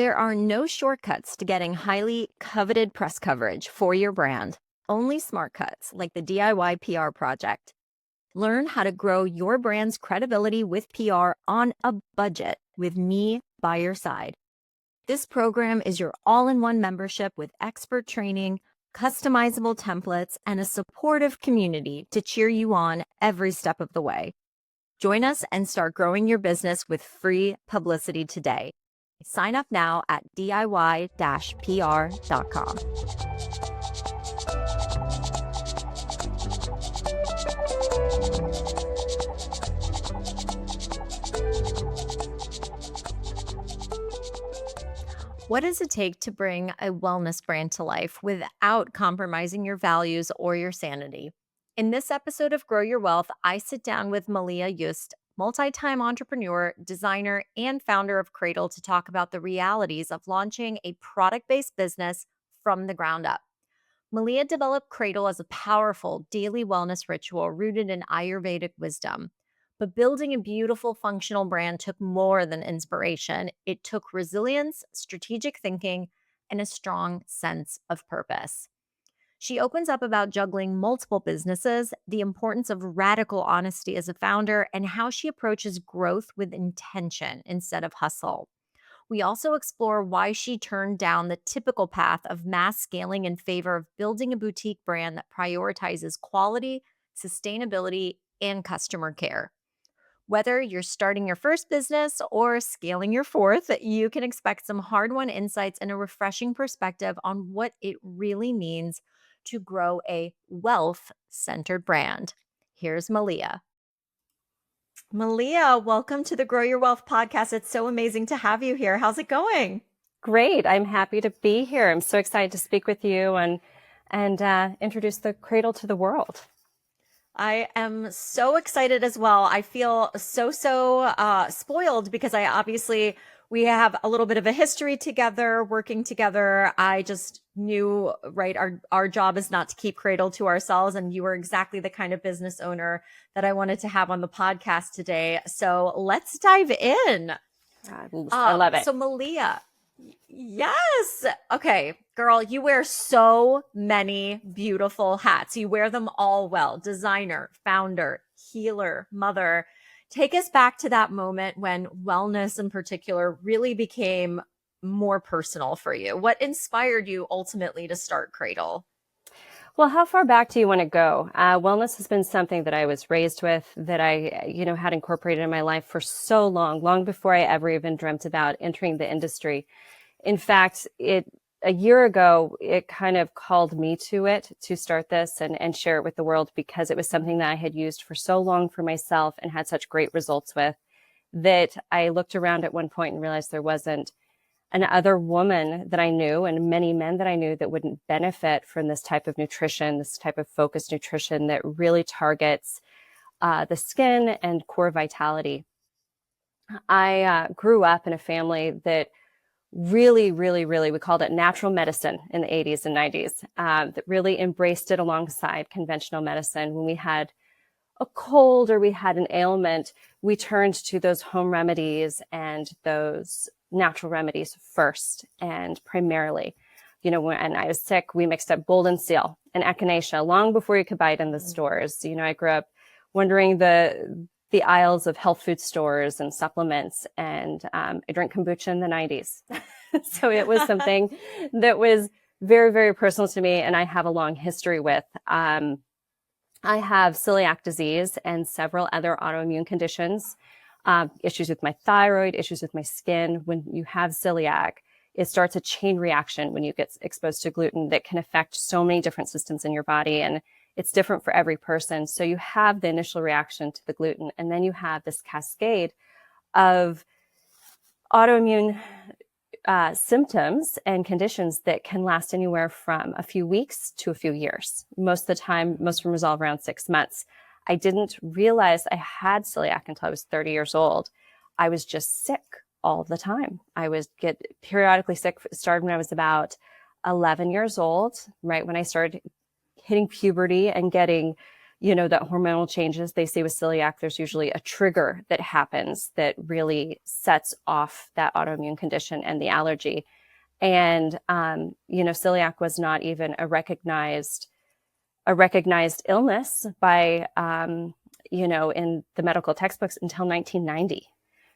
There are no shortcuts to getting highly coveted press coverage for your brand, only smart cuts like the DIY PR project. Learn how to grow your brand's credibility with PR on a budget with me by your side. This program is your all-in-one membership with expert training, customizable templates, and a supportive community to cheer you on every step of the way. Join us and start growing your business with free publicity today. Sign up now at diy-pr.com. What does it take to bring a wellness brand to life without compromising your values or your sanity? In this episode of Grow Your Wealth, I sit down with Melia Yust, multi-time entrepreneur, designer, and founder of Krādil, to talk about the realities of launching a product-based business from the ground up. Melia developed Krādil as a powerful daily wellness ritual rooted in Ayurvedic wisdom. But building a beautiful, functional brand took more than inspiration. It took resilience, strategic thinking, and a strong sense of purpose. She opens up about juggling multiple businesses, the importance of radical honesty as a founder, and how she approaches growth with intention instead of hustle. We also explore why she turned down the typical path of mass scaling in favor of building a boutique brand that prioritizes quality, sustainability, and customer care. Whether you're starting your first business or scaling your fourth, you can expect some hard-won insights and a refreshing perspective on what it really means to grow a wealth-centered brand. Here's Melia. Melia, welcome to the Grow Your Wealth podcast. It's so amazing to have you here. How's it going? Great. I'm happy to be here. I'm so excited to speak with you and introduce the Krādil to the world. I am so excited as well. I feel so spoiled because we have a little bit of a history together, working together. I just knew, right, our job is not to keep Krādil to ourselves, and you were exactly the kind of business owner that I wanted to have on the podcast today. So let's dive in. I love it. So Melia, yes. Okay, girl, you wear so many beautiful hats. You wear them all well. Designer, founder, healer, mother. Take us back to that moment when wellness in particular really became more personal for you. What inspired you ultimately to start Krādil? Well, how far back do you want to go? Wellness has been something that I was raised with, that I, had incorporated in my life for so long before I ever even dreamt about entering the industry. In fact, a year ago, it kind of called me to it to start this and share it with the world, because it was something that I had used for so long for myself and had such great results with, that I looked around at one point and realized there wasn't another woman that I knew and many men that I knew that wouldn't benefit from this type of nutrition, this type of focused nutrition that really targets the skin and core vitality. I grew up in a family that really, we called it natural medicine in the 80s and 90s, that really embraced it alongside conventional medicine. When we had a cold or we had an ailment, we turned to those home remedies and those natural remedies first and primarily. When I was sick, we mixed up golden seal and echinacea long before you could buy it in the stores. I grew up wandering the aisles of health food stores and supplements, and I drank kombucha in the 90s. So it was something that was very, very personal to me, and I have a long history with. I have celiac disease and several other autoimmune conditions, issues with my thyroid, issues with my skin. When you have celiac, it starts a chain reaction when you get exposed to gluten that can affect so many different systems in your body, and it's different for every person. So you have the initial reaction to the gluten, and then you have this cascade of autoimmune symptoms and conditions that can last anywhere from a few weeks to a few years. Most of the time, most of them resolve around 6 months. I didn't realize I had celiac until I was 30 years old. I was just sick all the time. I would get periodically sick. It started when I was about 11 years old, right when I started hitting puberty and getting, that hormonal changes they see with celiac, there's usually a trigger that happens that really sets off that autoimmune condition and the allergy. And, celiac was not even a recognized illness by, in the medical textbooks until 1990.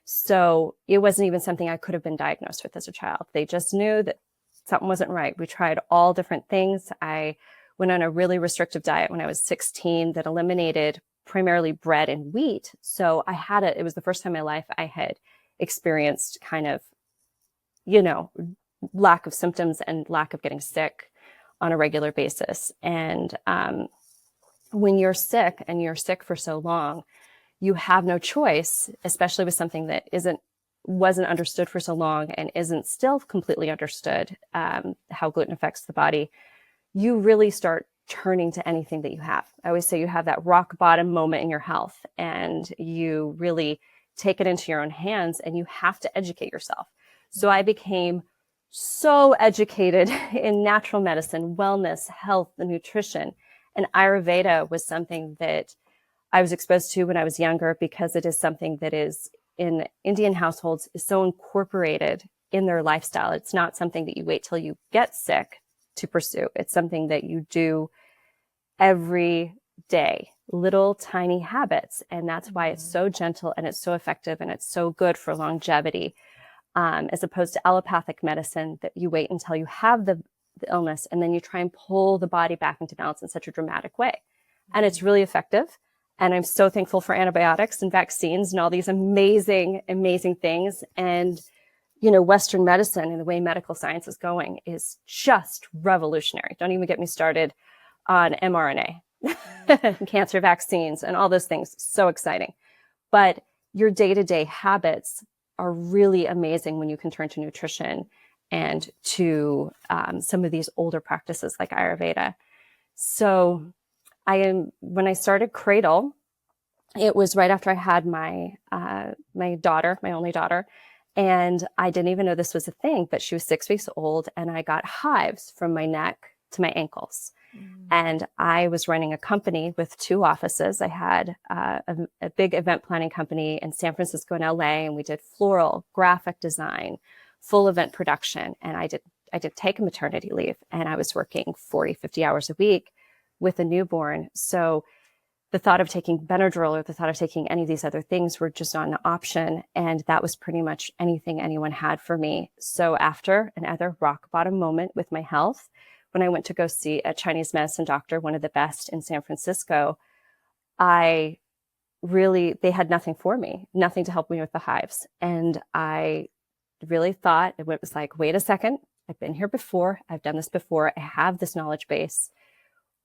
So it wasn't even something I could have been diagnosed with as a child. They just knew that something wasn't right. We tried all different things. I went on a really restrictive diet when I was 16 that eliminated primarily bread and wheat. So it was the first time in my life I had experienced kind of, lack of symptoms and lack of getting sick on a regular basis. And when you're sick and you're sick for so long, you have no choice, especially with something that wasn't understood for so long and isn't still completely understood, how gluten affects the body. You really start turning to anything that you have. I always say you have that rock bottom moment in your health, and you really take it into your own hands, and you have to educate yourself. So I became so educated in natural medicine, wellness, health, and nutrition. And Ayurveda was something that I was exposed to when I was younger, because it is something that is in Indian households is so incorporated in their lifestyle. It's not something that you wait till you get sick to pursue. It's something that you do every day, little tiny habits. And that's why it's so gentle and it's so effective and it's so good for longevity, as opposed to allopathic medicine that you wait until you have the illness and then you try and pull the body back into balance in such a dramatic way. And it's really effective. And I'm so thankful for antibiotics and vaccines and all these amazing, amazing things. And, Western medicine and the way medical science is going is just revolutionary. Don't even get me started on mRNA, cancer vaccines, and all those things. So exciting. But your day-to-day habits are really amazing when you can turn to nutrition and to some of these older practices like Ayurveda. So when I started Krādil, it was right after I had my daughter, my only daughter, and I didn't even know this was a thing, but she was 6 weeks old, and I got hives from my neck to my ankles. And I was running a company with 2 offices. I had a big event planning company in San Francisco and LA, and we did floral, graphic design, full event production. And I did take a maternity leave, and I was working 40, 50 hours a week with a newborn. So the thought of taking Benadryl or the thought of taking any of these other things were just not an option. And that was pretty much anything anyone had for me. So after another rock bottom moment with my health, when I went to go see a Chinese medicine doctor, one of the best in San Francisco, they had nothing for me, nothing to help me with the hives. And I really thought, it was like, wait a second, I've been here before. I've done this before. I have this knowledge base.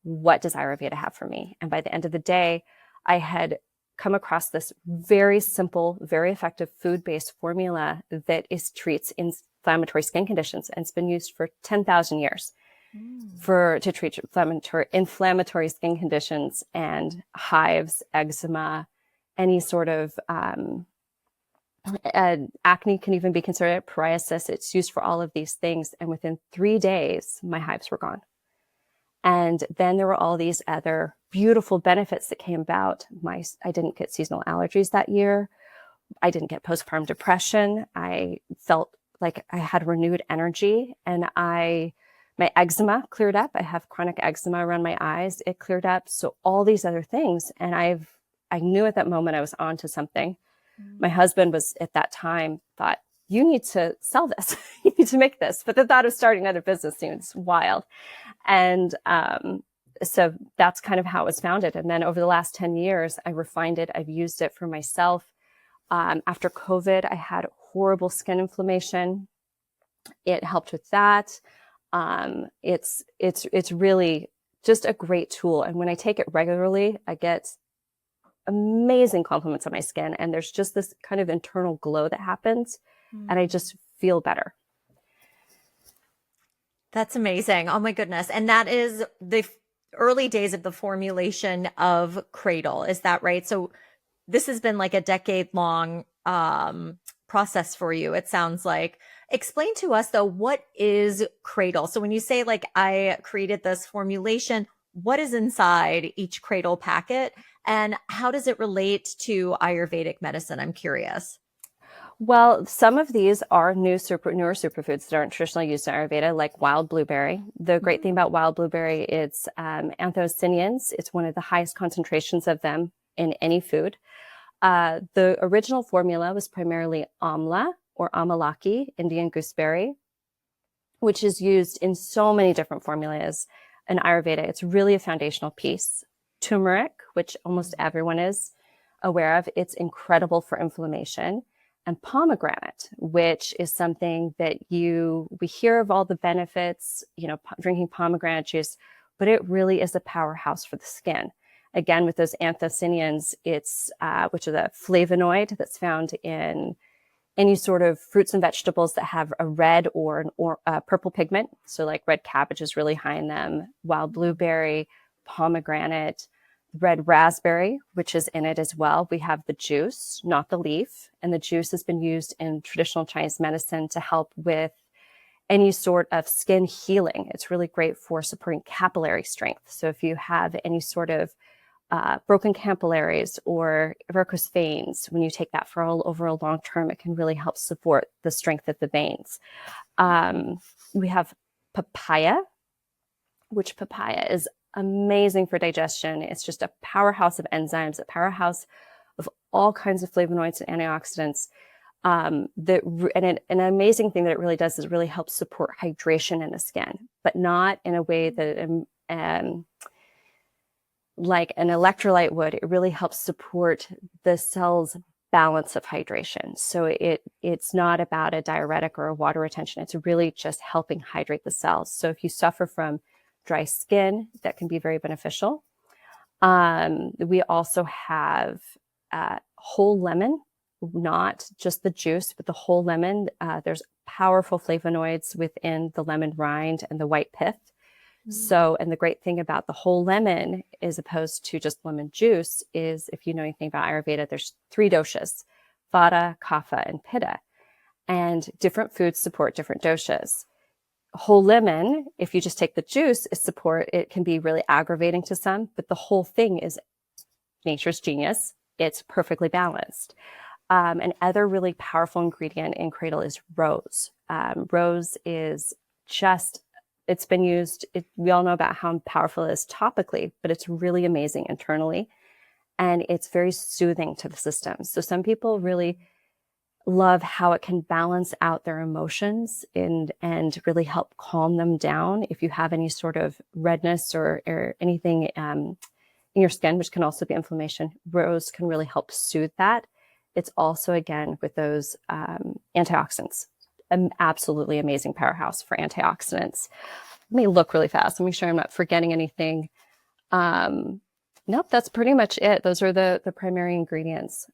What does Ayurveda have for me? And by the end of the day, I had come across this very simple, very effective food-based formula that treats inflammatory skin conditions, and it's been used for 10,000 years to treat inflammatory skin conditions and hives, eczema, any sort of acne can even be considered psoriasis. It's used for all of these things. And within 3 days, my hives were gone. And then there were all these other beautiful benefits that came about. I didn't get seasonal allergies that year. I didn't get postpartum depression. I felt like I had renewed energy, and my eczema cleared up. I have chronic eczema around my eyes. It cleared up. So all these other things. And I knew at that moment I was onto something. My husband was at that time thought, you need to sell this. You need to make this. But the thought of starting another business seems wild. And so that's kind of how it was founded. And then over the last 10 years, I refined it. I've used it for myself. After COVID, I had horrible skin inflammation. It helped with that. It's really just a great tool. And when I take it regularly, I get amazing compliments on my skin. And there's just this kind of internal glow that happens. And I just feel better. That's amazing. Oh my goodness. And that is the early days of the formulation of Krādil. Is that right? So this has been like a decade-long process for you, it sounds like. Explain to us, though, what is Krādil? So when you say, like, I created this formulation, what is inside each krādil packet and how does it relate to Ayurvedic medicine? I'm curious. Well, some of these are newer superfoods that aren't traditionally used in Ayurveda, like wild blueberry. The great thing about wild blueberry, it's anthocyanins. It's one of the highest concentrations of them in any food. The original formula was primarily amla or amalaki, Indian gooseberry, which is used in so many different formulas in Ayurveda. It's really a foundational piece. Turmeric, which almost everyone is aware of, it's incredible for inflammation. And pomegranate, which is something that we hear of all the benefits, drinking pomegranate juice, but it really is a powerhouse for the skin. Again, with those anthocyanins, which is a flavonoid that's found in any sort of fruits and vegetables that have a red or purple pigment. So like red cabbage is really high in them, wild blueberry, pomegranate, red raspberry, which is in it as well. We have the juice, not the leaf. And the juice has been used in traditional Chinese medicine to help with any sort of skin healing. It's really great for supporting capillary strength. So if you have any sort of broken capillaries or varicose veins, when you take that for over a long term, it can really help support the strength of the veins. We have papaya, which papaya is amazing for digestion. It's just a powerhouse of enzymes, a powerhouse of all kinds of flavonoids and antioxidants. An amazing thing that it really does is really helps support hydration in the skin, but not in a way that like an electrolyte would. It really helps support the cell's balance of hydration. So it's not about a diuretic or a water retention. It's really just helping hydrate the cells. So if you suffer from dry skin, that can be very beneficial. We also have whole lemon, not just the juice, but the whole lemon. There's powerful flavonoids within the lemon rind and the white pith. So, and the great thing about the whole lemon as opposed to just lemon juice is, if you know anything about Ayurveda, there's 3 doshas, Vata, Kapha, and Pitta. And different foods support different doshas. Whole lemon, if you just take the juice, it can be really aggravating to some, but the whole thing is nature's genius. It's perfectly balanced. An other really powerful ingredient in krādil is rose. Rose is it's been used, we all know about how powerful it is topically, but it's really amazing internally. And it's very soothing to the system. So some people really love how it can balance out their emotions and really help calm them down. If you have any sort of redness or anything in your skin, which can also be inflammation, rose can really help soothe that. It's also, again, with those antioxidants, an absolutely amazing powerhouse for antioxidants. Let me look really fast. Let me make sure I'm not forgetting anything. Nope, that's pretty much it. Those are the primary ingredients.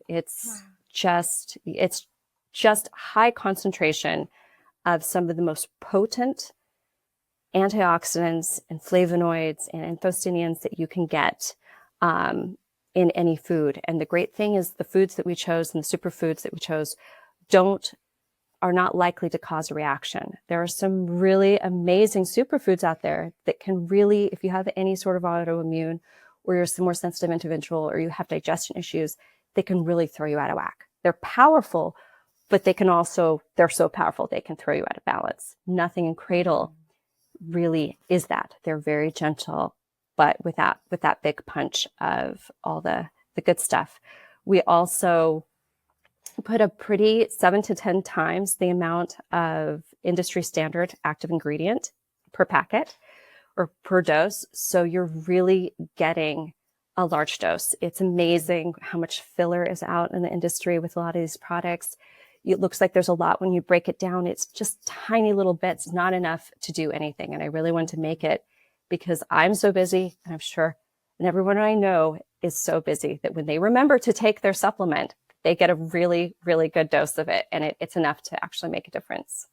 It's just high concentration of some of the most potent antioxidants and flavonoids and anthocyanins that you can get in any food. And the great thing is the foods that we chose and the superfoods that we chose are not likely to cause a reaction. There are some really amazing superfoods out there that can really, if you have any sort of autoimmune or you're a more sensitive individual or you have digestion issues, they can really throw you out of whack. They're powerful, but they're so powerful they can throw you out of balance. Nothing in krādil really is that. They're very gentle, but with that big punch of all the good stuff. We also put a pretty 7 to 10 times the amount of industry standard active ingredient per packet or per dose. So you're really getting a large dose. It's amazing how much filler is out in the industry with a lot of these products. It looks like there's a lot when you break it down. It's just tiny little bits, not enough to do anything. And I really wanted to make it because I'm so busy, and I'm sure, and everyone I know is so busy that when they remember to take their supplement, they get a really, really good dose of it. And it's enough to actually make a difference.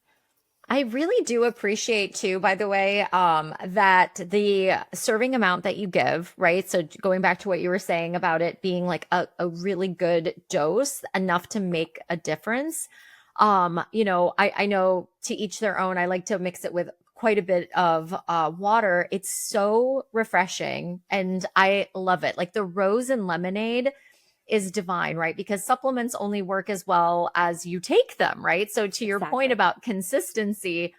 I really do appreciate too, by the way, that the serving amount that you give, right? So going back to what you were saying about it being like a really good dose, enough to make a difference. I know to each their own. I like to mix it with quite a bit of water. It's so refreshing and I love it. Like the rose and lemonade is divine, right? Because supplements only work as well as you take them, right? So to your point Exactly. about consistency,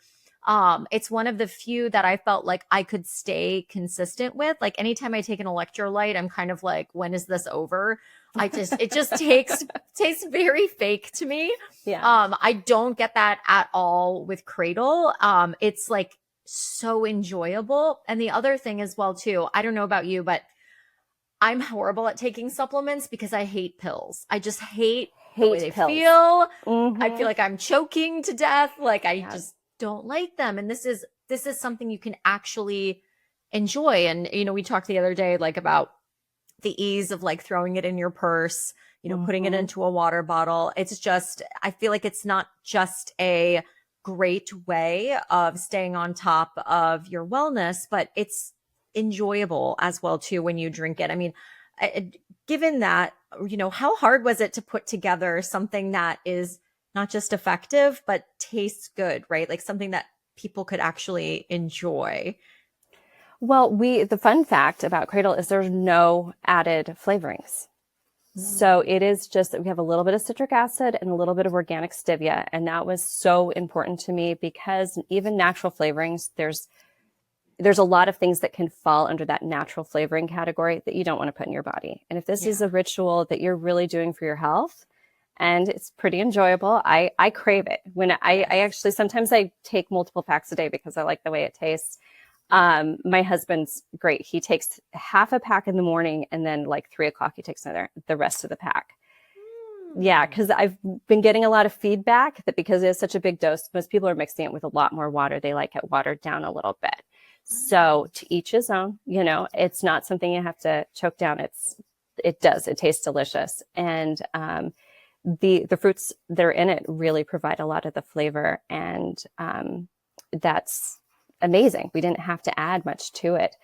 it's one of the few that I felt like I could stay consistent with. Like anytime I take an electrolyte, I'm kind of like, when is this over? It just tastes very fake to me. Yeah. I don't get that at all with Cradle. It's like so enjoyable. And the other thing as well too, I don't know about you, but I'm horrible at taking supplements because I hate pills. I just hate the way Hate they pills. feel. I feel Mm-hmm. like I'm choking to death. Like I Yeah. just don't like them. And this is something you can actually enjoy. And we talked the other day like about the ease of like throwing it in your purse, putting it Mm-hmm. into a water bottle. It's just, I feel like it's not just a great way of staying on top of your wellness, but it's enjoyable as well too when you drink it. I mean, given that, how hard was it to put together something that is not just effective, but tastes good, right? Like something that people could actually enjoy. Well, the fun fact about Cradle is there's no added flavorings. So Mm. it is just that we have a little bit of citric acid and a little bit of organic stevia. And that was so important to me because even natural flavorings, there's a lot of things that can fall under that natural flavoring category that you don't want to put in your body. And if this is Yeah. a ritual that you're really doing for your health and it's pretty enjoyable, I crave it. When I Yes. actually, sometimes I take multiple packs a day because I like the way it tastes. My husband's great. He takes half a pack in the morning and then like 3 o'clock, he takes the rest of the pack. Yeah, Mm. because I've been getting a lot of feedback that because it is such a big dose, most people are mixing it with a lot more water. They like it watered down a little bit. So Mm. to each his own, it's not something you have to choke down. It tastes delicious. And the fruits that are in it really provide a lot of the flavor. And that's amazing. We didn't have to add much to it.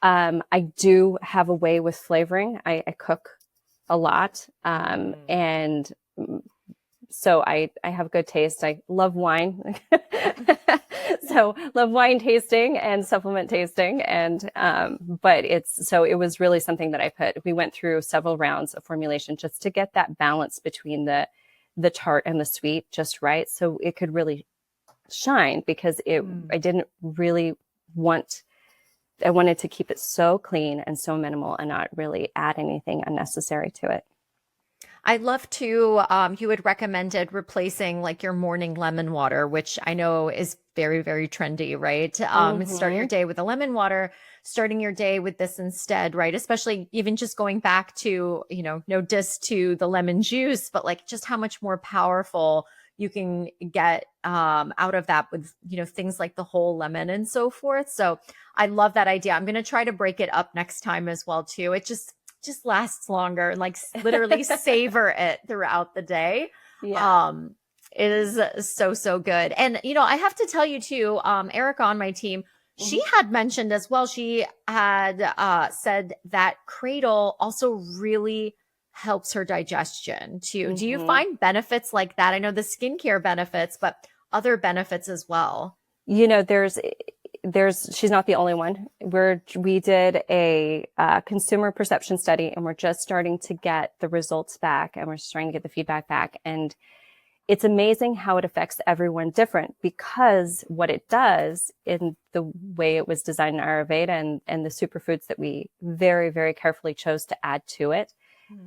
I do have a way with flavoring. I cook a lot. Mm. And so I have good taste. I love wine. So love wine tasting and supplement tasting. And, but it was really something that we went through several rounds of formulation just to get that balance between the tart and the sweet just right. So it could really shine because Mm. I didn't really want I wanted to keep it so clean and so minimal and not really add anything unnecessary to it. I love to, you had recommended replacing like your morning lemon water, which I know is very, very trendy, right? Start your Mm-hmm. day with a lemon water, starting your day with this instead, right? Especially even just going back to, no diss to the lemon juice, but like just how much more powerful you can get out of that with, things like the whole lemon and so forth. So I love that idea. I'm going to try to break it up next time as well, too. It just lasts longer and like literally savor it throughout the day. Yeah. Um, it is so good. And I have to tell you too, Erica on my team, she Mm-hmm. had mentioned as well, she had said that Cradle also really helps her digestion too. Do you Mm-hmm. find benefits like that? I know the skincare benefits, but other benefits as well. You know, she's not the only one. We did a consumer perception study and we're just starting to get the results back and we're starting to get the feedback back. And it's amazing how it affects everyone different because what it does in the way it was designed in Ayurveda and the superfoods that we very, very carefully chose to add to it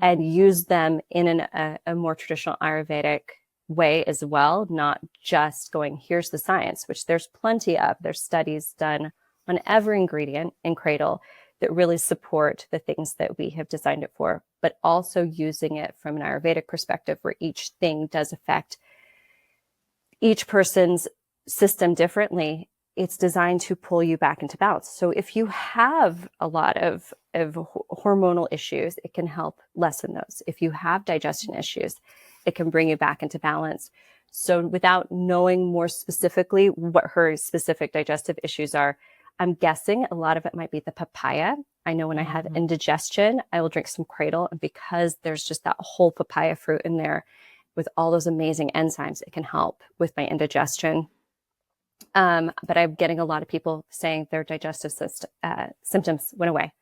and use them in a more traditional Ayurvedic way as well, not just going, here's the science, which there's plenty of. There's studies done on every ingredient in Cradle that really support the things that we have designed it for, but also using it from an Ayurvedic perspective where each thing does affect each person's system differently. It's designed to pull you back into balance. So if you have a lot of hormonal issues, it can help lessen those. If you have digestion issues, it can bring you back into balance. So without knowing more specifically what her specific digestive issues are, I'm guessing a lot of it might be the papaya. I know when I have Mhm. indigestion, I will drink some Cradle. And because there's just that whole papaya fruit in there with all those amazing enzymes, it can help with my indigestion. But I'm getting a lot of people saying their digestive symptoms went away.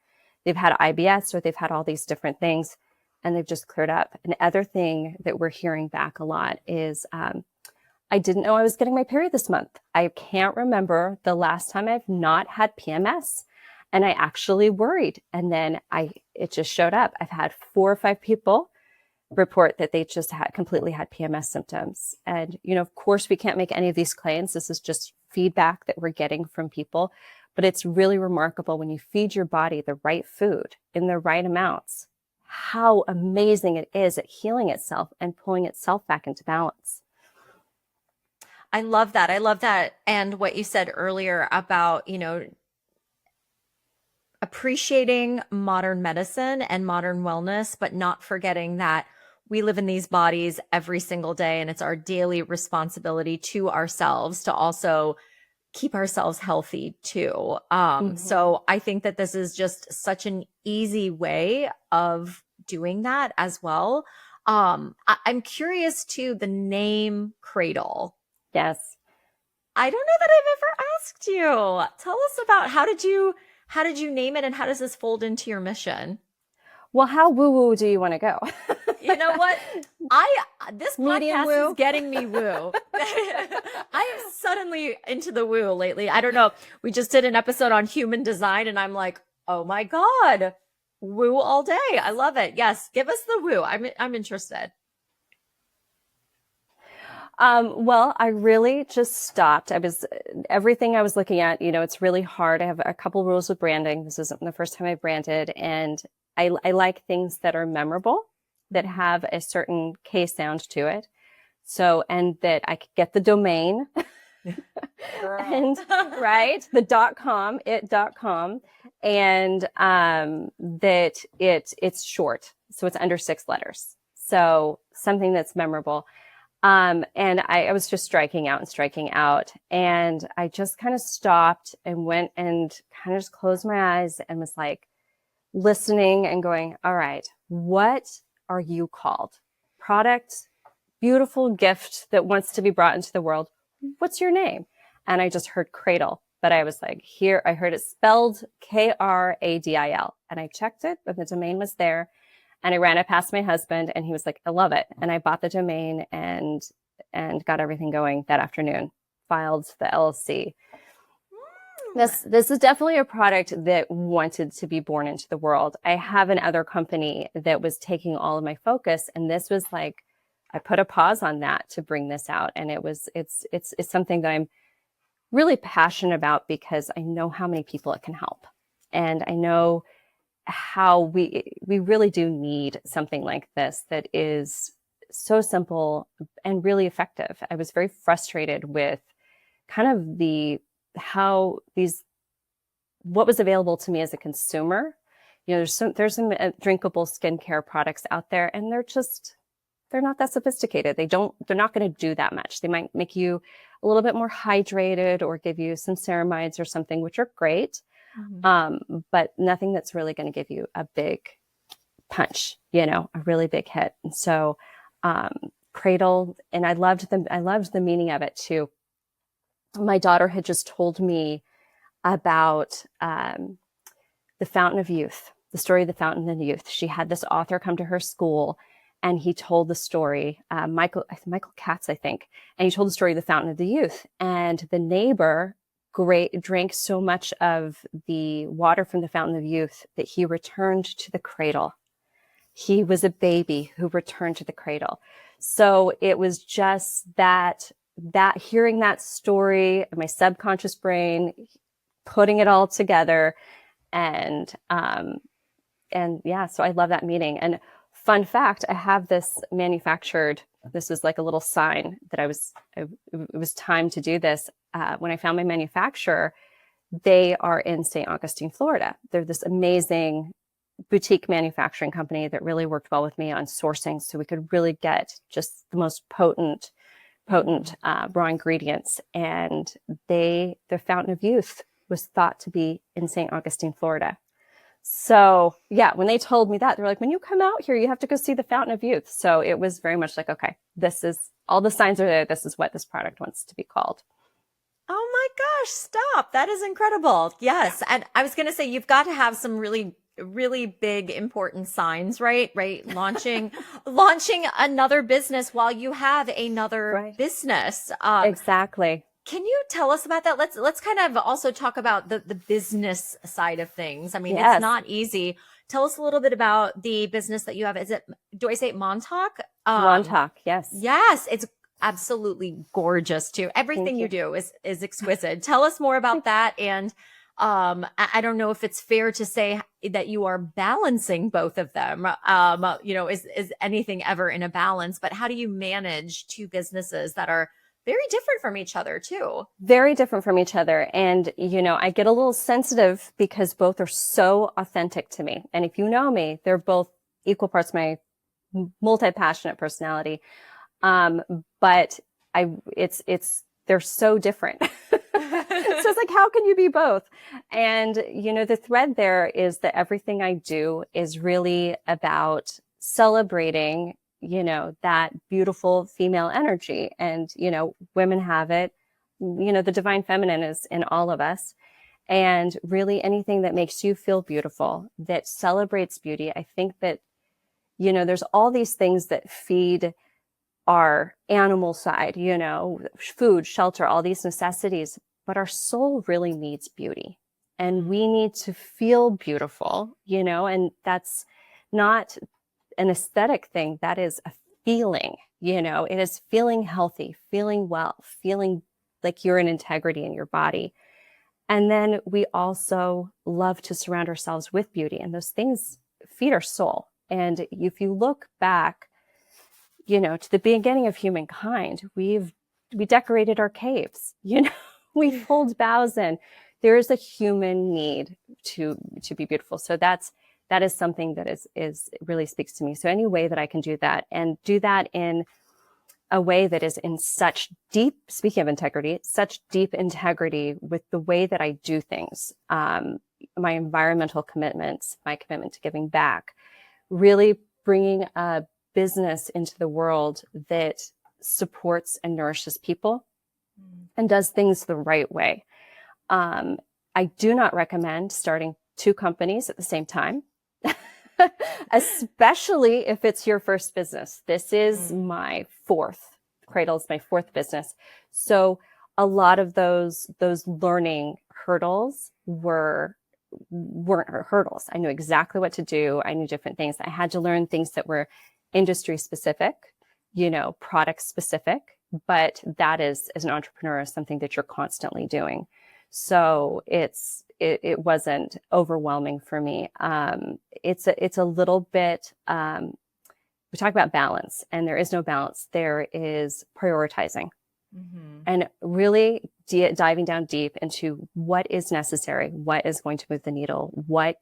They've had IBS or they've had all these different things and they've just cleared up. Another thing that we're hearing back a lot is I didn't know I was getting my period this month. I can't remember the last time I've not had PMS. And I actually worried. And then it just showed up. I've had 4 or 5 people report that they just completely had PMS symptoms. And, of course, we can't make any of these claims. This is just feedback that we're getting from people. But it's really remarkable when you feed your body the right food in the right amounts, how amazing it is at healing itself and pulling itself back into balance. I love that. I love that. And what you said earlier about, appreciating modern medicine and modern wellness, but not forgetting that we live in these bodies every single day. And it's our daily responsibility to ourselves to also keep ourselves healthy too. So I think that this is just such an easy way of doing that as well. I'm curious too, the name Krādil. Yes. I don't know that I've ever asked you. Tell us about how did you name it and how does this fold into your mission? Well, how woo-woo do you want to go? You know what? This podcast is getting me woo. I am suddenly into the woo lately. I don't know. We just did an episode on human design and I'm like, oh my God, woo all day. I love it. Yes. Give us the woo. I'm interested. Well, I really just stopped. Everything I was looking at, it's really hard. I have a couple rules with branding. This isn't the first time I branded, and I like things that are memorable, that have a certain K sound to it. So, and that I could get the domain and right, the .com, .com, and that it's short. So it's under 6 letters. So something that's memorable. And I was just striking out. And I just kind of stopped and went and kind of just closed my eyes and was like listening and going, all right, what are you called? Product, beautiful gift that wants to be brought into the world. What's your name? And I just heard Krādil, but I was like, I heard it spelled Kradil. And I checked it, but the domain was there. And I ran it past my husband and he was like, I love it. And I bought the domain and got everything going that afternoon, filed the LLC. This is definitely a product that wanted to be born into the world. I have another company that was taking all of my focus. And this was like, I put a pause on that to bring this out. And it's something that I'm really passionate about because I know how many people it can help. And I know how we really do need something like this that is so simple and really effective. I was very frustrated with kind of what was available to me as a consumer. There's some drinkable skincare products out there and they're not that sophisticated. They're not going to do that much. They might make you a little bit more hydrated or give you some ceramides or something, which are great. But nothing that's really going to give you a big punch, a really big hit. And so, Krādil, and I loved the meaning of it too. My daughter had just told me about, the Fountain of Youth, the story of the Fountain of Youth. She had this author come to her school and he told the story, Michael Katz, I think, and he told the story of the Fountain of the Youth, and the neighbor drank so much of the water from the Fountain of Youth that he returned to the cradle. He was a baby who returned to the cradle. So it was just that hearing that story, my subconscious brain, putting it all together. And yeah, so I love that meaning. And fun fact, I have this manufactured. This was like a little sign that it was time to do this. When I found my manufacturer, they are in St. Augustine, Florida. They're this amazing boutique manufacturing company that really worked well with me on sourcing. So we could really get just the most potent raw ingredients. And the Fountain of Youth was thought to be in St. Augustine, Florida. So yeah, when they told me that, they were like, when you come out here, you have to go see the Fountain of Youth. So it was very much like, okay, this is all the signs are there. This is what this product wants to be called. Oh my gosh, stop. That is incredible. Yes. And I was going to say, you've got to have some really, really big, important signs, right? Right. Launching another business while you have another Right. business. Exactly. Can you tell us about that? Let's kind of also talk about the business side of things. I mean, it's Yes. not easy. Tell us a little bit about the business that you have. Is it, do I say it Montauk? Montauk. Yes. Yes, it's absolutely gorgeous too. Thank Everything you you. do is exquisite. Tell us more about that. And I don't know if it's fair to say that you are balancing both of them. Is anything ever in a balance? But how do you manage two businesses that are very different from each other too? Very different from each other. And, I get a little sensitive because both are so authentic to me. And if you know me, they're both equal parts my multi-passionate personality. Um, but they're so different. So it's like, how can you be both? And, the thread there is that everything I do is really about celebrating, that beautiful female energy. And, women have it, the divine feminine is in all of us. And really anything that makes you feel beautiful, that celebrates beauty. I think that, there's all these things that feed our animal side, food, shelter, all these necessities, but our soul really needs beauty and we need to feel beautiful, and that's not an aesthetic thing. That is a feeling, it is feeling healthy, feeling well, feeling like you're in integrity in your body. And then we also love to surround ourselves with beauty, and those things feed our soul. And if you look back, to the beginning of humankind, we decorated our caves, we pulled boughs in. There is a human need to be beautiful. So that is something that is really speaks to me. So any way that I can do that and do that in a way that is in such deep, speaking of integrity, such deep integrity with the way that I do things, my environmental commitments, my commitment to giving back, really bringing a business into the world that supports and nourishes people and does things the right way. I do not recommend starting two companies at the same time, especially if it's your first business. This is my fourth. Krādil is my fourth business. So a lot of those learning hurdles weren't hurdles. I knew exactly what to do. I knew different things. I had to learn things that were industry specific, product specific, but that is, as an entrepreneur, is something that you're constantly doing. So it wasn't overwhelming for me. It's a little bit, we talk about balance, and there is no balance. There is prioritizing and really diving down deep into what is necessary, what is going to move the needle, what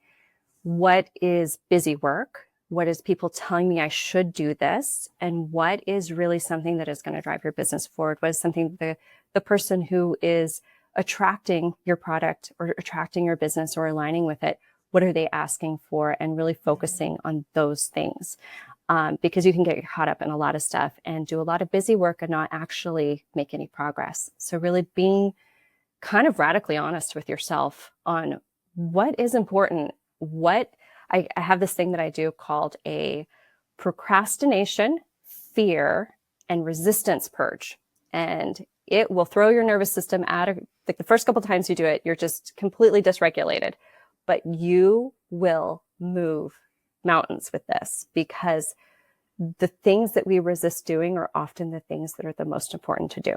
is busy work, what is people telling me I should do this, and what is really something that is going to drive your business forward. What is something the person who is attracting your product or attracting your business or aligning with it, what are they asking for, and really focusing on those things. Because you can get caught up in a lot of stuff and do a lot of busy work and not actually make any progress. So really being kind of radically honest with yourself on what is important. I have this thing that I do called a procrastination, fear, and resistance purge. And it will throw your nervous system out of, like, the first couple of times you do it, you're just completely dysregulated, but you will move mountains with this, because the things that we resist doing are often the things that are the most important to do.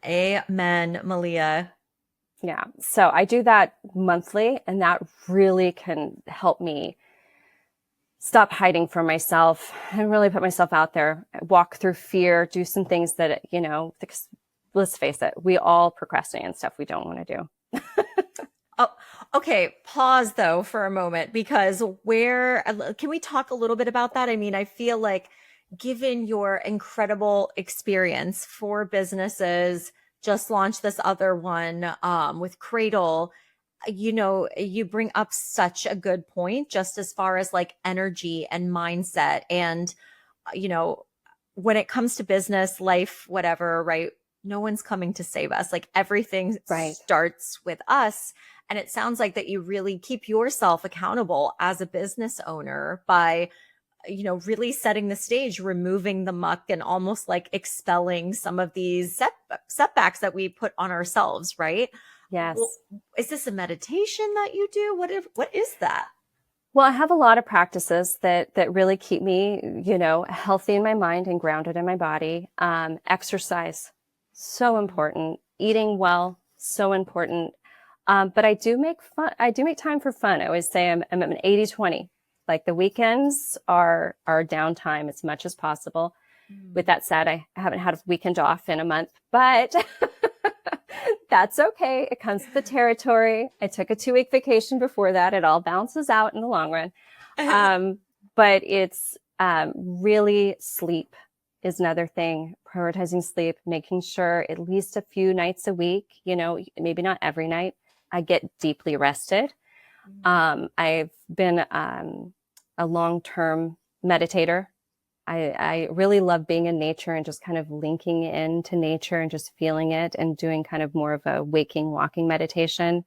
Amen, Melia. Yeah. So I do that monthly, and that really can help me stop hiding from myself and really put myself out there, walk through fear, do some things that, let's face it, we all procrastinate on stuff we don't want to do. Oh, okay. Pause though for a moment, because can we talk a little bit about that? I mean, I feel like, given your incredible experience for businesses, just launched this other one with Krādil, you bring up such a good point, just as far as like energy and mindset. And, when it comes to business, life, whatever, right? no one's coming to save us. Like everything Right. starts with us. And it sounds like that you really keep yourself accountable as a business owner by, really setting the stage, removing the muck and almost like expelling some of these setbacks that we put on ourselves, right? Well, Yes. is this a meditation that you do? What is that? Well, I have a lot of practices that really keep me, healthy in my mind and grounded in my body. Exercise, so important. Eating well, so important. But I do make fun. I do make time for fun. I always say I'm an 80-20. Like the weekends are downtime as much as possible. With that said, I haven't had a weekend off in a month, but that's okay. It comes with the territory. I took a 2-week vacation before that. It all balances out in the long run. But it's really sleep is another thing. Prioritizing sleep, making sure at least a few nights a week, maybe not every night, I get deeply rested. I've been a long-term meditator. I really love being in nature and just kind of linking into nature and just feeling it and doing kind of more of a waking, walking meditation.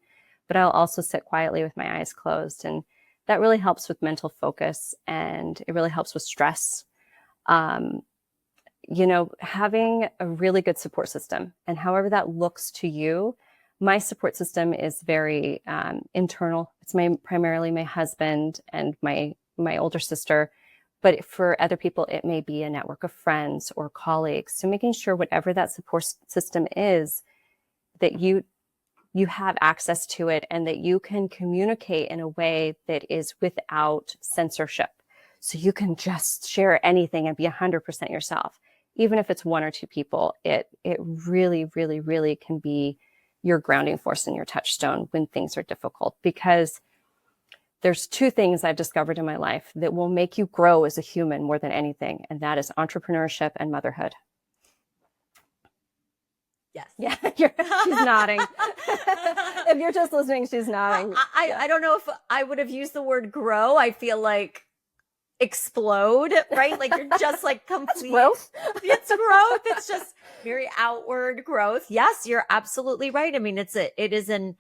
But I'll also sit quietly with my eyes closed. And that really helps with mental focus and it really helps with stress. Having a really good support system and however that looks to you. My support system is very internal. It's primarily my husband and my older sister. But for other people, it may be a network of friends or colleagues. So making sure whatever that support system is, that you have access to it and that you can communicate in a way that is without censorship. So you can just share anything and be 100% yourself. Even if it's 1 or 2 people, it really, really, really can be your grounding force and your touchstone when things are difficult, because there's 2 things I've discovered in my life that will make you grow as a human more than anything, and that is entrepreneurship and motherhood. Yes. Yeah, she's nodding. If you're just listening, she's nodding. I don't know if I would have used the word grow. I feel like explode, right? Like you're just like complete growth. It's growth. It's just very outward growth. Yes, you're absolutely right. I mean, it's an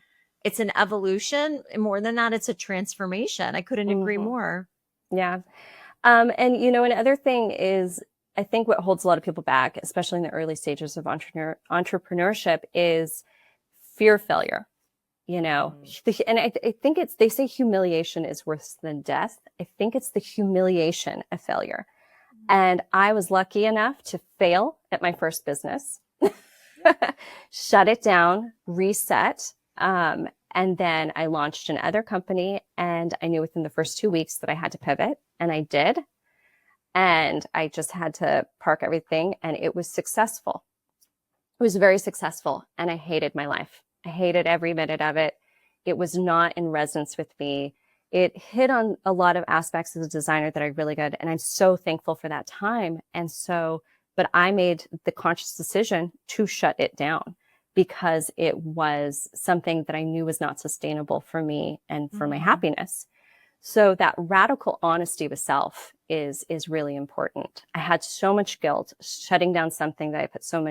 evolution. More than that, it's a transformation. I couldn't agree more. Yeah. And another thing is, I think what holds a lot of people back, especially in the early stages of entrepreneurship, is fear of failure. And I think they say humiliation is worse than death. I think it's the humiliation of failure. And I was lucky enough to fail at my first business, shut it down, reset. And then I launched another company, and I knew within the first 2 weeks that I had to pivot, and I did. And I just had to park everything, and it was successful. It was very successful, and I hated my life. I hated every minute of it. It was not in resonance with me. It hit on a lot of aspects as a designer that I really good, and I'm so thankful for that time. But I made the conscious decision to shut it down because it was something that I knew was not sustainable for me and for my happiness. So that radical honesty with self is really important. I had so much guilt shutting down something that I put so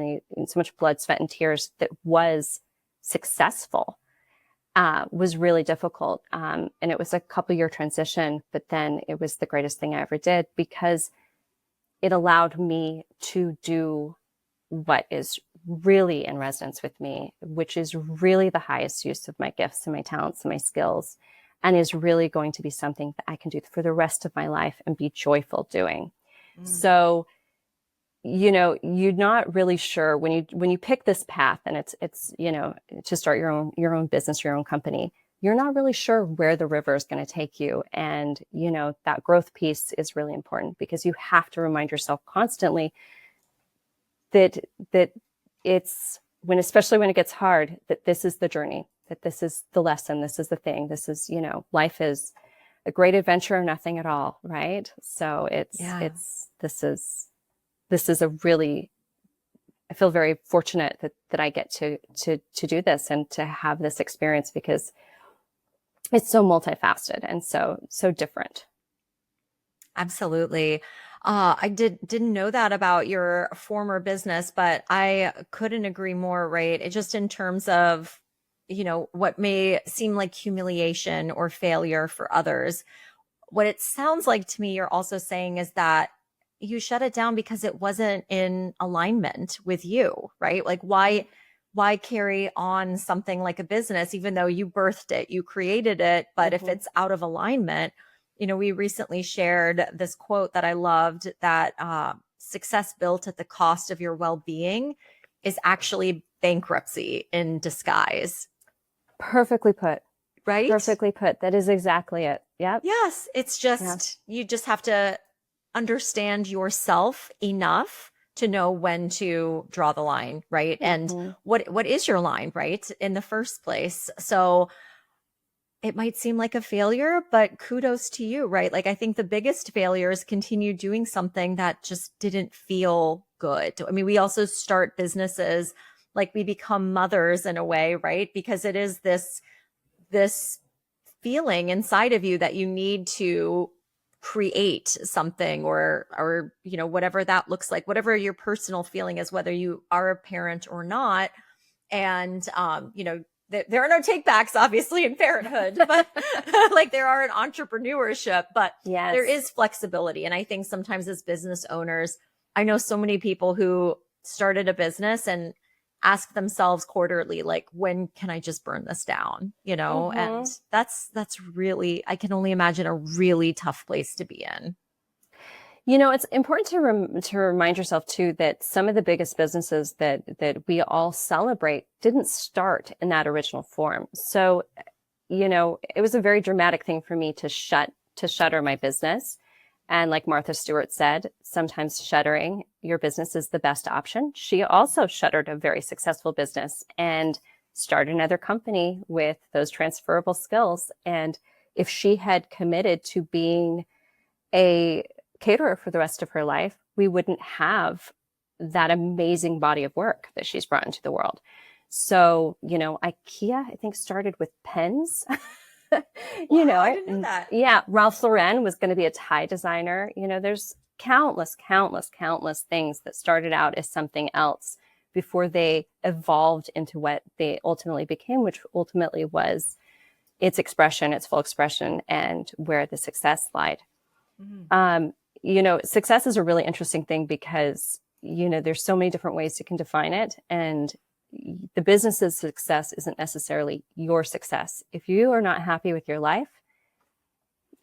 much blood, sweat, and tears that was successful, was really difficult. And it was a couple-year transition, but then it was the greatest thing I ever did because it allowed me to do what is really in resonance with me, which is really the highest use of my gifts and my talents and my skills, and is really going to be something that I can do for the rest of my life and be joyful doing. So, you're not really sure when you pick this path, and it's to start your own business, your own company, you're not really sure where the river is going to take you. And, that growth piece is really important because you have to remind yourself constantly that it's especially when it gets hard, that this is the journey, that this is the lesson, this is the thing, this is, life is a great adventure or nothing at all. Right. So this is a really, I feel very fortunate that I get to do this and to have this experience because it's so multifaceted and so different. Absolutely. I didn't know that about your former business, but I couldn't agree more, right? It just in terms of, what may seem like humiliation or failure for others. What it sounds like to me you're also saying is that you shut it down because it wasn't in alignment with you, right? Like why carry on something like a business even though you birthed it, you created it, but if Mm-hmm. it's out of alignment, we recently shared this quote that I loved that success built at the cost of your well-being is actually bankruptcy in disguise, Perfectly put. right? Perfectly put. That is exactly it. Yep. Yes, it's Yeah. just you just have to understand yourself enough to know when to draw the line, right? And Mm-hmm. what is your line, right? In the first place. So it might seem like a failure, but kudos to you, right? Like I think the biggest failure is continue doing something that just didn't feel good. I mean, we also start businesses like we become mothers in a way, right? Because it is this feeling inside of you that you need to create something or whatever that looks like, whatever your personal feeling is, whether you are a parent or not. And there are no takebacks obviously in parenthood, but like there are in entrepreneurship, but there Yes. is flexibility. And I think sometimes as business owners, I know so many people who started a business and ask themselves quarterly, like, when can I just burn this down? And Mm-hmm. that's really, I can only imagine a really tough place to be in. It's important to remind yourself too that some of the biggest businesses that we all celebrate didn't start in that original form. So, it was a very dramatic thing for me to shutter my business. And like Martha Stewart said, sometimes shuttering your business is the best option. She also shuttered a very successful business and started another company with those transferable skills. And if she had committed to being a caterer for the rest of her life, we wouldn't have that amazing body of work that she's brought into the world. So, IKEA, I think, started with pens. Wow, I didn't know that. Yeah, Ralph Lauren was going to be a tie designer. There's countless, countless, countless things that started out as something else before they evolved into what they ultimately became, which ultimately was its expression, its full expression, and where the success lied. Mhm. Um, Success is a really interesting thing because, there's so many different ways you can define it. And the business's success isn't necessarily your success. If you are not happy with your life,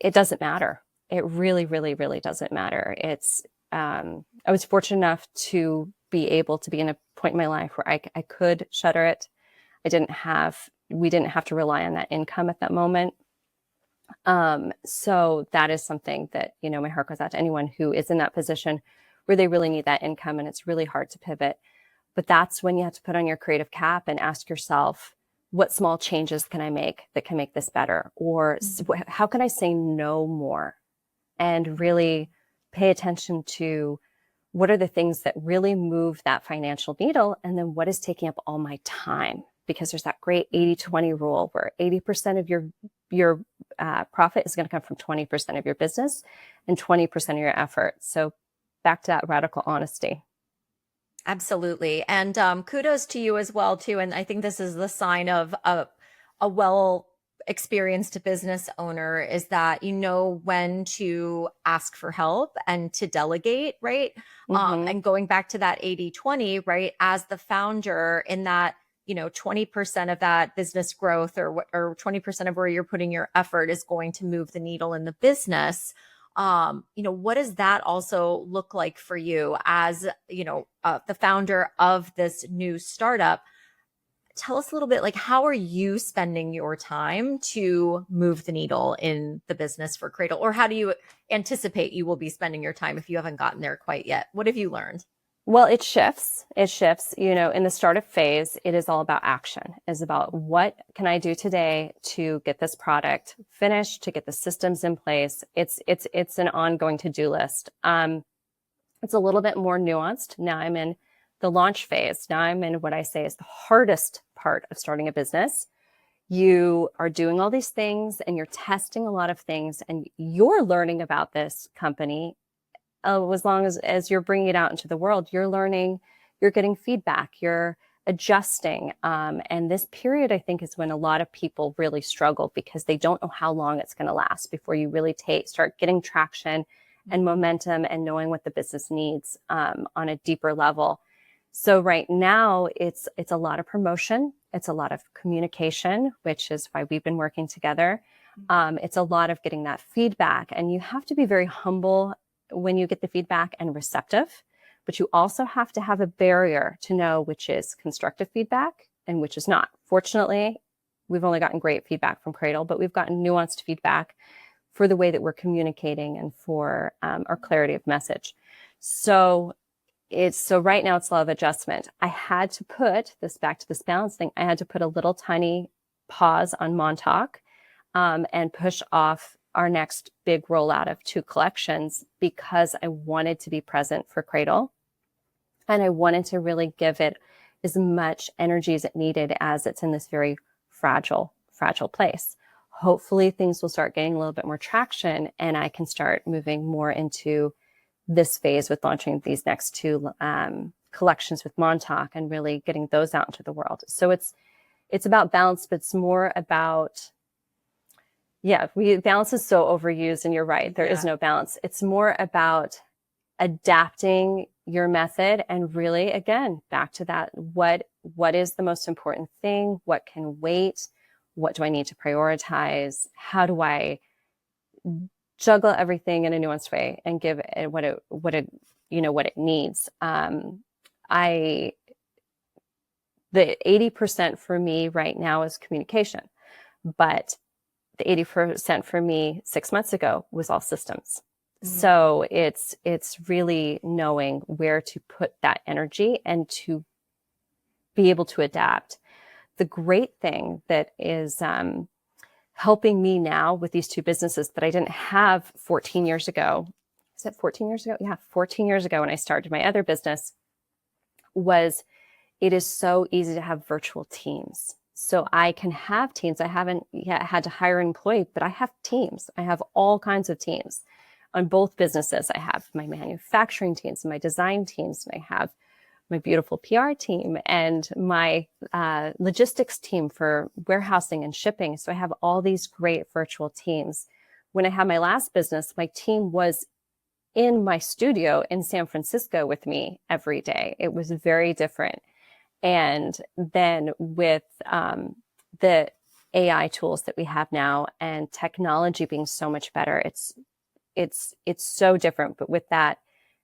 it doesn't matter. It really, really, really doesn't matter. I was fortunate enough to be able to be in a point in my life where I could shutter it. We didn't have to rely on that income at that moment. So that is something that, my heart goes out to anyone who is in that position where they really need that income and it's really hard to pivot. But that's when you have to put on your creative cap and ask yourself, what small changes can I make that can make this better? Or Mhm. how can I say no more? And really pay attention to what are the things that really move that financial needle? And then what is taking up all my time? Because there's that great 80-20 rule where 80% of your profit is going to come from 20% of your business and 20% of your effort. So back to that radical honesty. Absolutely. And kudos to you as well, too. And I think this is the sign of a well experienced business owner is that you know when to ask for help and to delegate, right? Mm-hmm. And going back to that 80-20, right? As the founder in that, 20% of that business growth or 20% of where you're putting your effort is going to move the needle in the business. What does that also look like for you as, the founder of this new startup? Tell us a little bit, like, how are you spending your time to move the needle in the business for Cradle? Or how do you anticipate you will be spending your time if you haven't gotten there quite yet? What have you learned? Well, it shifts. It shifts. In the startup phase, it is all about action. It's about what can I do today to get this product finished, to get the systems in place. It's an ongoing to-do list. It's a little bit more nuanced. Now I'm in the launch phase. Now I'm in what I say is the hardest part of starting a business. You are doing all these things and you're testing a lot of things and you're learning about this company as long as you're bringing it out into the world, you're learning, you're getting feedback, you're adjusting. And this period, I think, is when a lot of people really struggle because they don't know how long it's going to last before you really start getting traction and momentum and knowing what the business needs on a deeper level. So right now it's a lot of promotion. It's a lot of communication, which is why we've been working together. It's a lot of getting that feedback, and you have to be very humble when you get the feedback and receptive, but you also have to have a barrier to know which is constructive feedback and which is not. Fortunately, we've only gotten great feedback from Krādil, but we've gotten nuanced feedback for the way that we're communicating and for our clarity of message. So right now it's a lot of adjustment. I had to put this back to this balance thing. I had to put a little tiny pause on Montauk and push off our next big rollout of 2 collections because I wanted to be present for Krādil. And I wanted to really give it as much energy as it needed as it's in this very fragile place. Hopefully things will start getting a little bit more traction and I can start moving more into this phase with launching these next 2 collections with Montauk and really getting those out into the world. So it's about balance, but it's more about, balance is so overused, and you're right. There is no balance. It's more about adapting your method and really, again, back to that, what is the most important thing? What can wait? What do I need to prioritize? How do I juggle everything in a nuanced way and give it what it needs? The 80% for me right now is communication, but the 80% for me 6 months ago was all systems. So it's really knowing where to put that energy and to be able to adapt. The great thing that is helping me now with these 2 businesses that I didn't have 14 years ago. Is it 14 years ago? Yeah, 14 years ago when I started my other business, was it is so easy to have virtual teams. So I can have teams. I haven't yet had to hire an employee, but I have teams. I have all kinds of teams on both businesses. I have my manufacturing teams, my design teams, and I have my beautiful PR team and my logistics team for warehousing and shipping. So I have all these great virtual teams. When I had my last business, my team was in my studio in San Francisco with me every day. It was very different. And then with the AI tools that we have now and technology being so much better, it's so different. But with that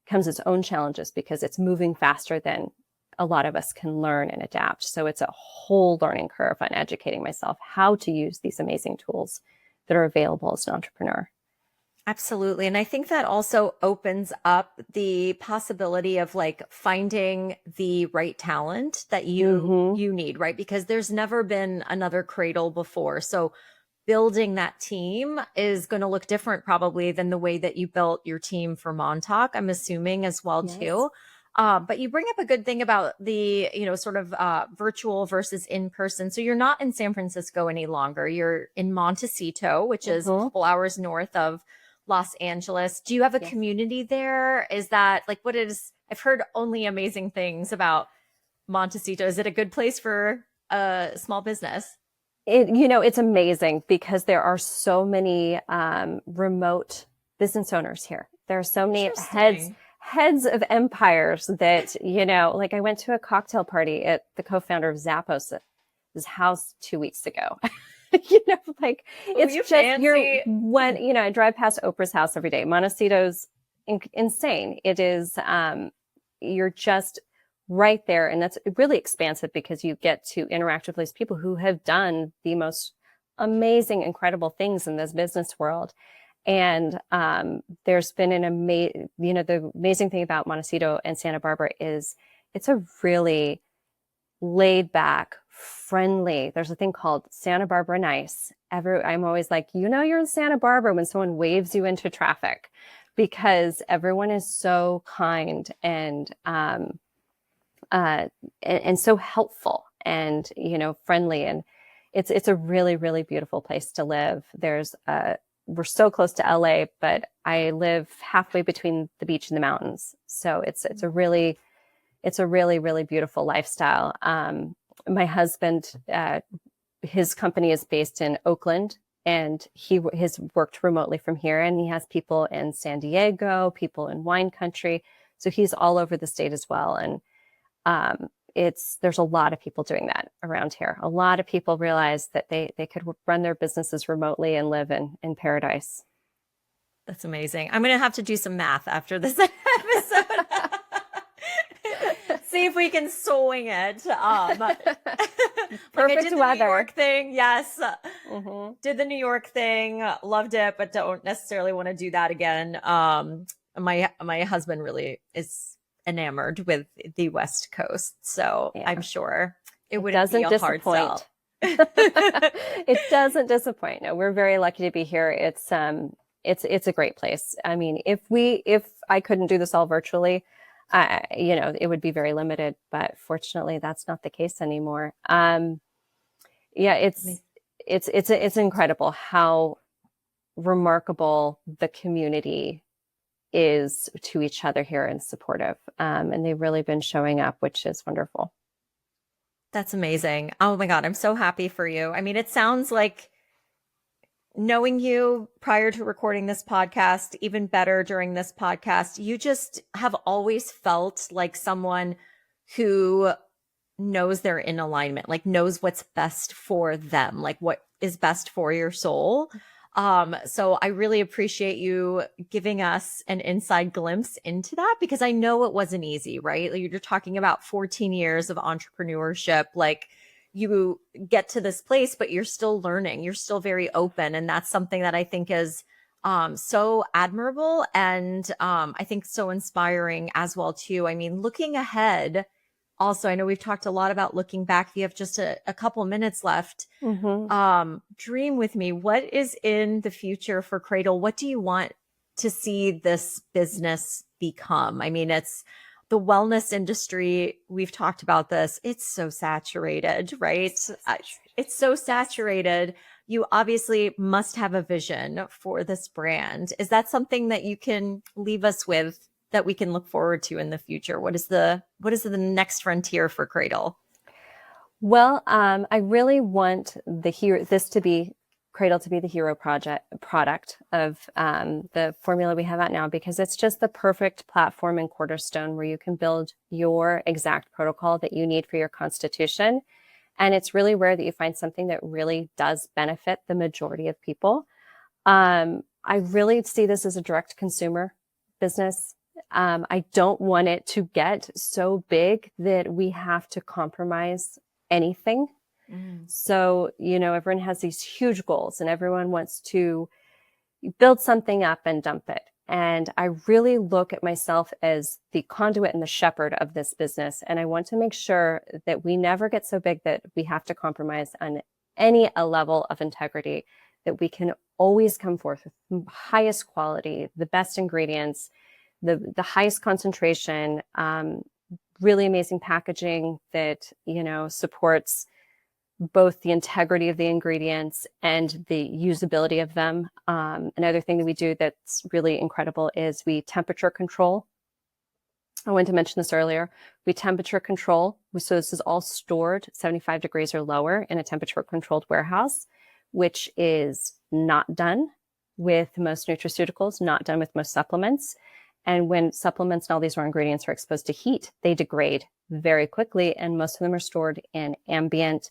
comes its own challenges because it's moving faster than a lot of us can learn and adapt. So it's a whole learning curve on educating myself how to use these amazing tools that are available as an entrepreneur. Absolutely. And I think that also opens up the possibility of like finding the right talent that you need, right? Because there's never been another Krādil before. So building that team is going to look different probably than the way that you built your team for Montauk, I'm assuming as well too. But you bring up a good thing about the, sort of virtual versus in person. So you're not in San Francisco any longer. You're in Montecito, which is a couple hours north of Los Angeles. Do you have a community there? Is that like I've heard only amazing things about Montecito. Is it a good place for a small business? It's amazing because there are so many remote business owners here. There are so many heads of empires that, like I went to a cocktail party at the co-founder of Zappos' house 2 weeks ago. It's just fancy. I drive past Oprah's house every day. Montecito's insane. It is, you're just right there. And that's really expansive because you get to interact with these people who have done the most amazing, incredible things in this business world. And there's been the amazing thing about Montecito and Santa Barbara is it's a really laid back, friendly. There's a thing called Santa Barbara nice. I'm always like, you're in Santa Barbara when someone waves you into traffic because everyone is so kind and so helpful and, friendly. And it's a really, really beautiful place to live. There's a we're so close to LA, but I live halfway between the beach and the mountains. So it's a really really beautiful lifestyle. My husband, his company is based in Oakland, and he has worked remotely from here, and he has people in San Diego, people in wine country. So he's all over the state as well. And there's a lot of people doing that around here. A lot of people realize that they could run their businesses remotely and live in paradise. That's amazing. I'm going to have to do some math after this episode. See if we can swing it. Perfect I did the weather. New York thing. Yes. Mm-hmm. Did the New York thing. Loved it, but don't necessarily want to do that again. My husband really is enamored with the West Coast. So yeah. I'm sure it wouldn't be a hard sell. It doesn't disappoint. No, we're very lucky to be here. It's a great place. I mean, if I couldn't do this all virtually, it would be very limited, but fortunately that's not the case anymore. It's incredible how remarkable the community is to each other here and supportive. And they've really been showing up, which is wonderful. That's amazing. Oh my God. I'm so happy for you. I mean, it sounds like, knowing you prior to recording this podcast, even better during this podcast, you just have always felt like someone who knows they're in alignment, like knows what's best for them, like what is best for your soul. So I really appreciate you giving us an inside glimpse into that, because I know it wasn't easy, right? Like, you're talking about 14 years of entrepreneurship, like, you get to this place, but you're still learning. You're still very open. And that's something that I think is so admirable, and I think so inspiring as well, too. I mean, looking ahead, also, I know we've talked a lot about looking back. If you have just a couple minutes left, dream with me. What is in the future for Krādil? What do you want to see this business become? I mean, it's the wellness industry. We've talked about this. It's so saturated, right? It's so saturated. You obviously must have a vision for this brand. Is that something that you can leave us with that we can look forward to in the future? What is the next frontier for Krādil? Well, I really want Krādil to be the hero product of the formula we have out now, because it's just the perfect platform and cornerstone where you can build your exact protocol that you need for your constitution. And it's really rare that you find something that really does benefit the majority of people. I really see this as a direct consumer business. I don't want it to get so big that we have to compromise anything. So, everyone has these huge goals and everyone wants to build something up and dump it. And I really look at myself as the conduit and the shepherd of this business. And I want to make sure that we never get so big that we have to compromise on any level of integrity, that we can always come forth with the highest quality, the best ingredients, the highest concentration, really amazing packaging that, supports both the integrity of the ingredients and the usability of them. Another thing that we do that's really incredible is we temperature control. I wanted to mention this earlier. We temperature control. So this is all stored 75 degrees or lower in a temperature controlled warehouse, which is not done with most nutraceuticals, not done with most supplements. And when supplements and all these raw ingredients are exposed to heat, they degrade very quickly. And most of them are stored in ambient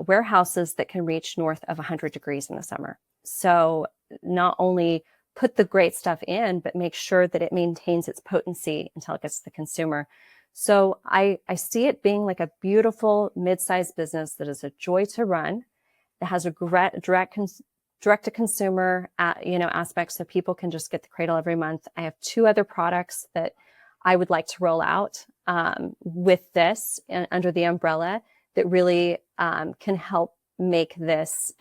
warehouses that can reach north of 100 degrees in the summer. So not only put the great stuff in, but make sure that it maintains its potency until it gets to the consumer. So I see it being like a beautiful mid-sized business that is a joy to run, that has a direct to consumer, aspect, so people can just get the Krādil every month. I have 2 other products that I would like to roll out with this under the umbrella that really can help make this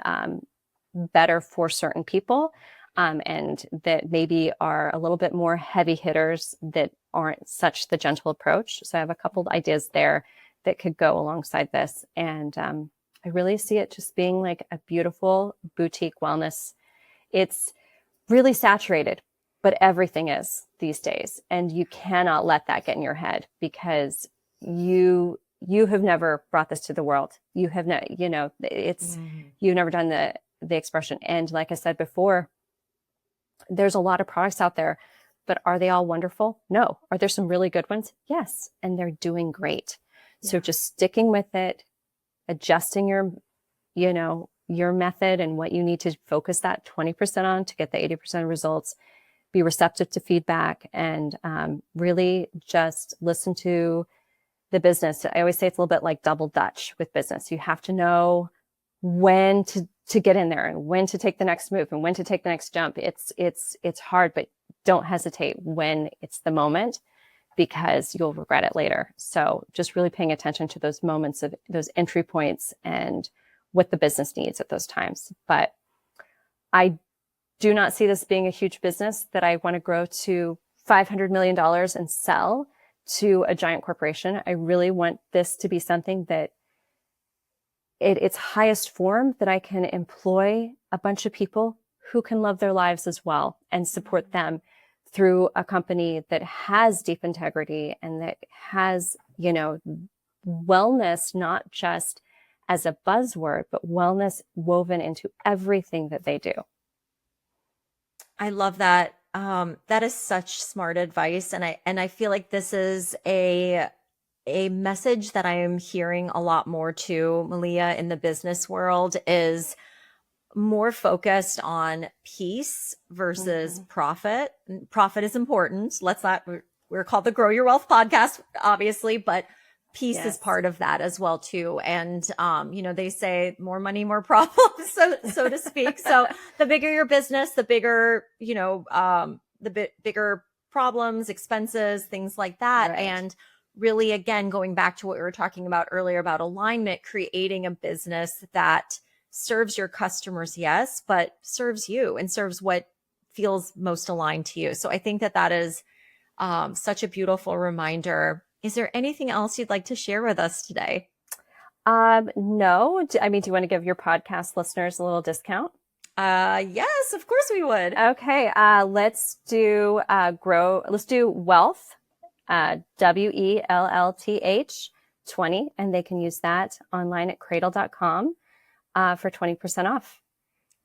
better for certain people, and that maybe are a little bit more heavy hitters that aren't such the gentle approach. So I have a couple of ideas there that could go alongside this. And I really see it just being like a beautiful boutique wellness It's really saturated, but everything is these days. And you cannot let that get in your head, because you have never brought this to the world. You have no, you've never done the expression. And like I said before, there's a lot of products out there, but are they all wonderful? No. Are there some really good ones? Yes. And they're doing great. Yeah. So just sticking with it, adjusting your method and what you need to focus that 20% on to get the 80% results, be receptive to feedback, and really just listen to the business. I always say it's a little bit like double Dutch with business. You have to know when to get in there and when to take the next move and when to take the next jump. It's hard, but don't hesitate when it's the moment, because you'll regret it later. So just really paying attention to those moments of those entry points and what the business needs at those times. But I do not see this being a huge business that I want to grow to $500 million and sell to a giant corporation. I really want this to be something that its highest form, that I can employ a bunch of people who can love their lives as well and support them through a company that has deep integrity and that has, wellness, not just as a buzzword, but wellness woven into everything that they do. I love that. That is such smart advice. And I feel like this is a message that I am hearing a lot more too, Melia, in the business world, is more focused on peace versus profit. Profit is important. We're called the Grow Your Wealth podcast, obviously, but peace is part of that as well too. And, they say more money, more problems, so to speak. So the bigger your business, the bigger, bigger problems, expenses, things like that. Right. And really, again, going back to what we were talking about earlier about alignment, creating a business that serves your customers, yes, but serves you and serves what feels most aligned to you. So I think that is such a beautiful reminder. Is there anything else you'd like to share with us today? No. Do you want to give your podcast listeners a little discount? Yes, of course we would. Okay. Let's do Wellth, WELLTH 20, and they can use that online at krādil.com for 20% off.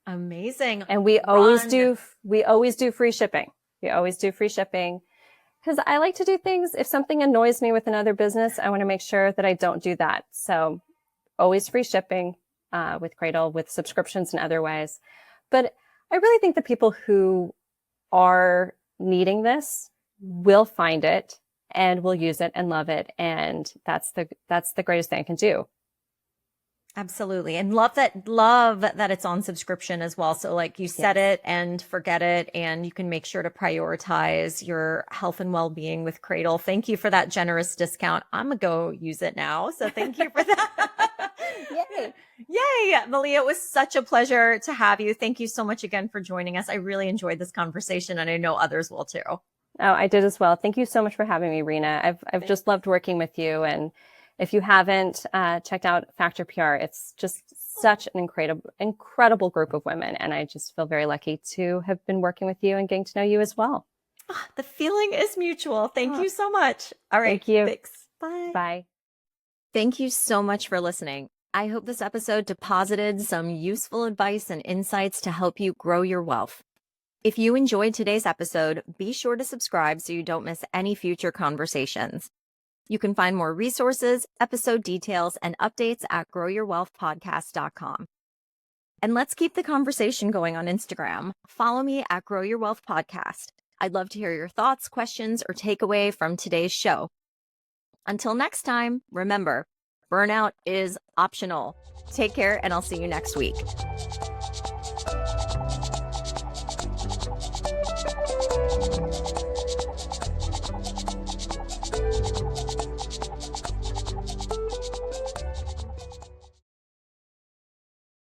Amazing. And we always do free shipping. We always do free shipping, because I like to do things. If something annoys me with another business, I want to make sure that I don't do that. So always free shipping with Krādil, with subscriptions and other ways. But I really think the people who are needing this will find it and will use it and love it. And that's the greatest thing I can do. Absolutely. And love that it's on subscription as well. So like you set it and forget it, and you can make sure to prioritize your health and well-being with Krādil. Thank you for that generous discount. I'm going to go use it now. So thank you for that. Yay. Yay. Melia, it was such a pleasure to have you. Thank you so much again for joining us. I really enjoyed this conversation, and I know others will too. Oh, I did as well. Thank you so much for having me, Rena. I've just loved working with you. And if you haven't checked out Factor PR, it's just such an incredible group of women. And I just feel very lucky to have been working with you and getting to know you as well. The feeling is mutual. Thank you so much. All right. Thank you. Thanks. Bye. Bye. Thank you so much for listening. I hope this episode deposited some useful advice and insights to help you grow your wealth. If you enjoyed today's episode, be sure to subscribe so you don't miss any future conversations. You can find more resources, episode details, and updates at growyourwealthpodcast.com. And let's keep the conversation going on Instagram. Follow me at Grow Your Wealth Podcast. I'd love to hear your thoughts, questions, or takeaway from today's show. Until next time, remember, burnout is optional. Take care, and I'll see you next week.